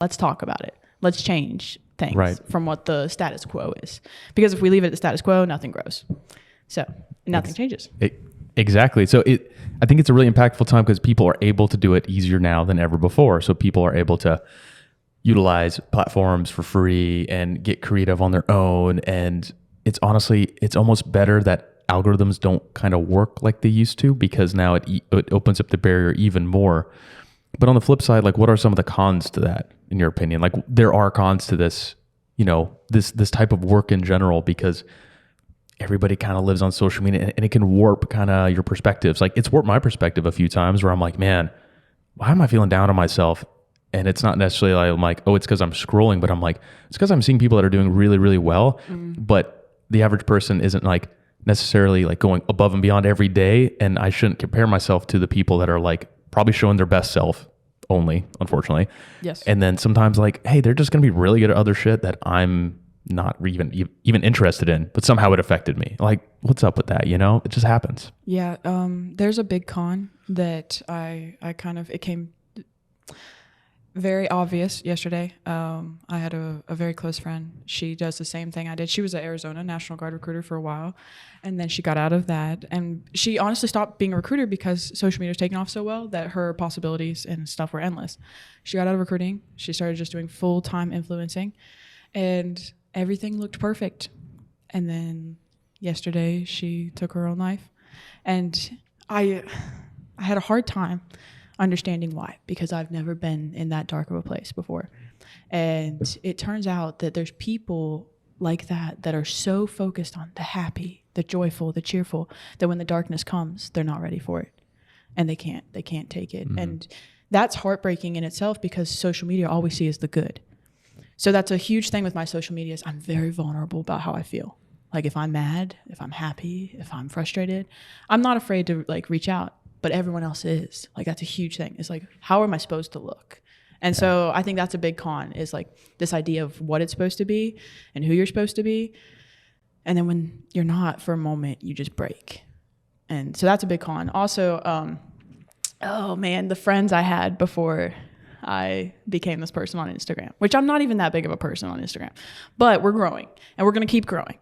let's talk about it. Let's change things Right. from what the status quo is. Because if we leave it at the status quo, nothing grows. So nothing changes. Exactly. So I think it's a really impactful time because people are able to do it easier now than ever before. So people are able to utilize platforms for free and get creative on their own. And it's almost better that algorithms don't kind of work like they used to, because now it opens up the barrier even more. But on the flip side, like, what are some of the cons to that, in your opinion? Like, there are cons to this, this type of work in general, because everybody kind of lives on social media, and it can warp kind of your perspectives. Like, it's warped my perspective a few times where I'm like, man, why am I feeling down on myself? And it's not necessarily like, I'm like, oh, it's because I'm scrolling, but I'm like, it's because I'm seeing people that are doing really, really well. But the average person isn't like necessarily like going above and beyond every day. And I shouldn't compare myself to the people that are like probably showing their best self only, unfortunately. Yes. And then sometimes like, hey, they're just going to be really good at other shit that I'm not even interested in, but somehow it affected me. Like, what's up with that? It just happens. Yeah. There's a big con that it came very obvious yesterday. I had a very close friend. She does the same thing I did. She was an Arizona National Guard recruiter for a while, and then she got out of that, and she honestly stopped being a recruiter because social media was taking off so well that her possibilities and stuff were endless. She got out of recruiting. She started just doing full-time influencing, and everything looked perfect. And then yesterday she took her own life, and I had a hard time understanding why, because I've never been in that dark of a place before. And it turns out that there's people like that are so focused on the happy, the joyful, the cheerful, that when the darkness comes, they're not ready for it. And they can't take it. And that's heartbreaking in itself, because social media, all we see is the good. So that's a huge thing with my social media, is I'm very vulnerable about how I feel. Like, if I'm mad, if I'm happy, if I'm frustrated, I'm not afraid to like reach out. But everyone else is. Like, that's a huge thing. It's like, how am I supposed to look? And so I think that's a big con, is like this idea of what it's supposed to be and who you're supposed to be. And then when you're not for a moment, you just break. And so that's a big con. Also, the friends I had before I became this person on Instagram, which I'm not even that big of a person on Instagram, but we're growing, and we're going to keep growing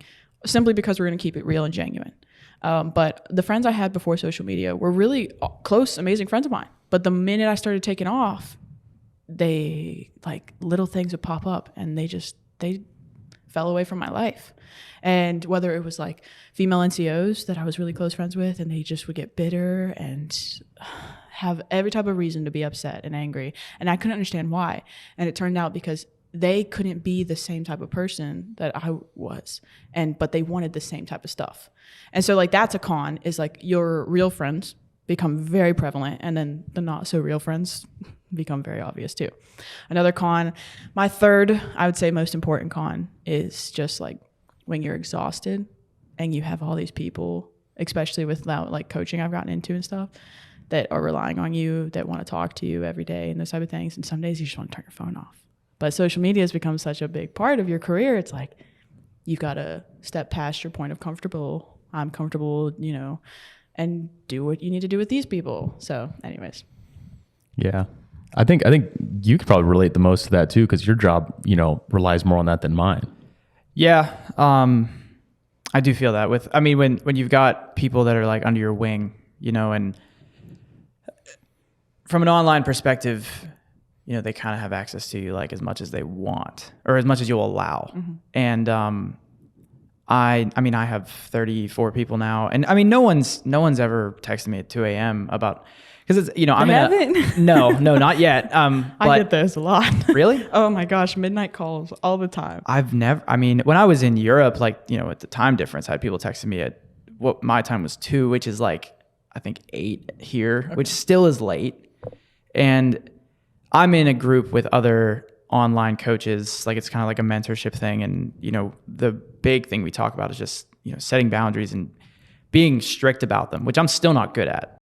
simply because we're going to keep it real and genuine. But the friends I had before social media were really close, amazing friends of mine. But the minute I started taking off, they like little things would pop up, and they fell away from my life. And whether it was like female NCOs that I was really close friends with, and they just would get bitter and have every type of reason to be upset and angry. And I couldn't understand why. And it turned out because they couldn't be the same type of person that I was, but they wanted the same type of stuff. And so like, that's a con, is like your real friends become very prevalent, and then the not so real friends become very obvious too. Another con, my third, I would say most important con, is just like when you're exhausted and you have all these people, especially with like coaching I've gotten into and stuff, that are relying on you, that want to talk to you every day and those type of things. And some days you just want to turn your phone off. But social media has become such a big part of your career. It's like, you've got to step past your point of comfortable. I'm comfortable, and do what you need to do with these people. So anyways. Yeah. I think you could probably relate the most to that too, because your job, relies more on that than mine. Yeah. I do feel that when you've got people that are like under your wing, and from an online perspective, they kind of have access to you like as much as they want, or as much as you'll allow. Mm-hmm. And I have 34 people now, and no one's ever texted me at 2 a.m. about, because it's, no, not yet. I get this a lot. Really? Oh my gosh, midnight calls all the time. When I was in Europe, at the time difference, I had people texting me at what my time was 2, which is like, I think 8 here, okay, which still is late. And I'm in a group with other online coaches, like it's kind of like a mentorship thing. And, the big thing we talk about is just, setting boundaries and being strict about them, which I'm still not good at.